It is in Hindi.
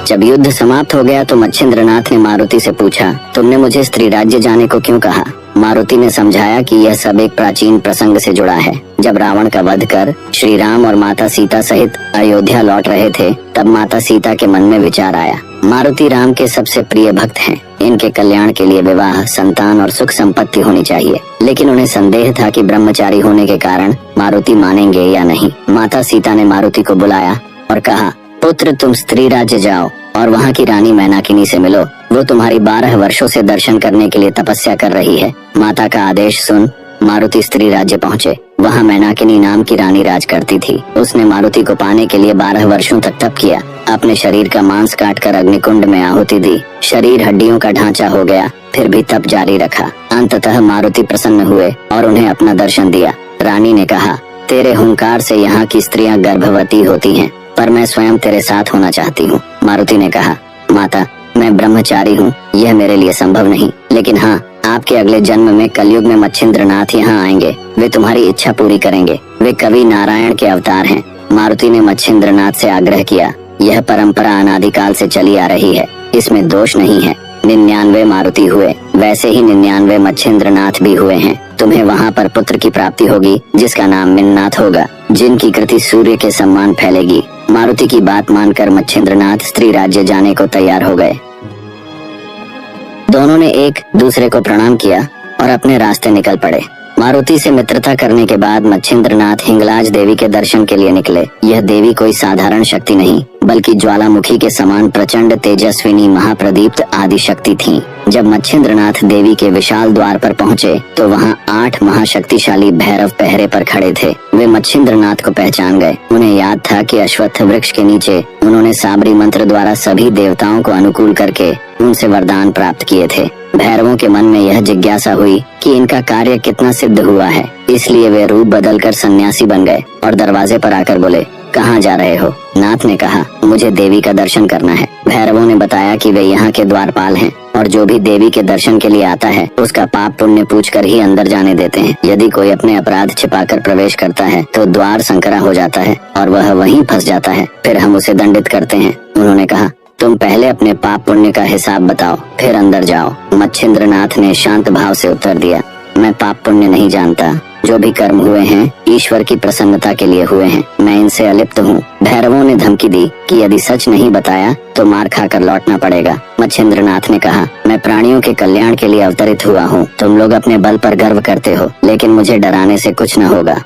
जब युद्ध समाप्त हो गया तो मच्छिंद्रनाथ ने मारुति से पूछा, तुमने मुझे स्त्री राज्य जाने को क्यों कहा? मारुति ने समझाया कि यह सब एक प्राचीन प्रसंग से जुड़ा है। जब रावण का वध कर श्री राम और माता सीता सहित अयोध्या लौट रहे थे, तब माता सीता के मन में विचार आया, मारुति राम के सबसे प्रिय भक्त हैं, इनके कल्याण के लिए विवाह, संतान और सुख संपत्ति होनी चाहिए। लेकिन उन्हें संदेह था कि ब्रह्मचारी होने के कारण मारुति मानेंगे या नहीं। माता सीता ने मारुति को बुलाया और कहा, पुत्र, तुम स्त्री राज्य जाओ और वहाँ की रानी मैनाकिनी से मिलो। वो तुम्हारी 12 वर्षों से दर्शन करने के लिए तपस्या कर रही है। माता का आदेश सुन मारुति स्त्री राज्य पहुँचे। वहाँ मैनाकिनी नाम की रानी राज करती थी। उसने मारुति को पाने के लिए 12 वर्षों तक तप किया। अपने शरीर का मांस काटकर अग्निकुंड में आहुति दी। शरीर हड्डियों का ढांचा हो गया, फिर भी तप जारी रखा। अंततः मारुति प्रसन्न हुए और उन्हें अपना दर्शन दिया। रानी ने कहा, तेरे हुंकार से यहाँ की स्त्रियां गर्भवती होती हैं, पर मैं स्वयं तेरे साथ होना चाहती हूँ। मारुति ने कहा, माता, मैं ब्रह्मचारी हूँ, यह मेरे लिए संभव नहीं, लेकिन हाँ, आपके अगले जन्म में कलयुग में मच्छिंद्रनाथ यहाँ आएंगे। वे तुम्हारी इच्छा पूरी करेंगे। वे कवि नारायण के अवतार हैं। मारुति ने मच्छिंद्रनाथ से आग्रह किया, यह परंपरा अनादिकाल से चली आ रही है, इसमें दोष नहीं है। 99 मारुति हुए, वैसे ही 99 मच्छिंद्रनाथ भी हुए हैं। तुम्हें वहाँ पर पुत्र की प्राप्ति होगी जिसका नाम मिन्नाथ होगा, जिनकी कृति सूर्य के समान फैलेगी। मारुति की बात मानकर मच्छिंद्रनाथ स्त्री राज्य जाने को तैयार हो गए। दोनों ने एक दूसरे को प्रणाम किया और अपने रास्ते निकल पड़े। मारुति से मित्रता करने के बाद मच्छिंद्रनाथ हिंगलाज देवी के दर्शन के लिए निकले। यह देवी कोई साधारण शक्ति नहीं, बल्कि ज्वालामुखी के समान प्रचंड तेजस्विनी महाप्रदीप्त आदि शक्ति थीं। जब मच्छिंद्रनाथ देवी के विशाल द्वार पर पहुँचे तो वहाँ 8 महाशक्तिशाली भैरव पहरे पर खड़े थे। वे मच्छिंद्रनाथ को पहचान गए। उन्हें याद था कि अश्वत्थ वृक्ष के नीचे उन्होंने साबरी मंत्र द्वारा सभी देवताओं को अनुकूल करके उनसे वरदान प्राप्त किए थे। भैरवों के मन में यह जिज्ञासा हुई कि इनका कार्य कितना सिद्ध हुआ है, इसलिए वे रूप बदलकर सन्यासी बन गए और दरवाजे पर आकर बोले, कहाँ जा रहे हो? नाथ ने कहा, मुझे देवी का दर्शन करना है। भैरवों ने बताया कि वे यहाँ के द्वारपाल हैं और जो भी देवी के दर्शन के लिए आता है उसका पाप पुण्य पूछकर ही अंदर जाने देते हैं। यदि कोई अपने अपराध छिपाकर प्रवेश करता है तो द्वार संकरा हो जाता है और वह वहीं फंस जाता है, फिर हम उसे दंडित करते हैं। उन्होंने कहा, तुम पहले अपने पाप पुण्य का हिसाब बताओ, फिर अंदर जाओ। मच्छिंद्रनाथ ने शांत भाव से उत्तर दिया, मैं पाप पुण्य नहीं जानता। जो भी कर्म हुए हैं ईश्वर की प्रसन्नता के लिए हुए हैं, मैं इनसे अलिप्त हूँ। भैरवों ने धमकी दी कि यदि सच नहीं बताया तो मार खाकर लौटना पड़ेगा। मच्छिंद्रनाथ ने कहा, मैं प्राणियों के कल्याण के लिए अवतरित हुआ हूँ। तुम लोग अपने बल पर गर्व करते हो, लेकिन मुझे डराने से कुछ न होगा।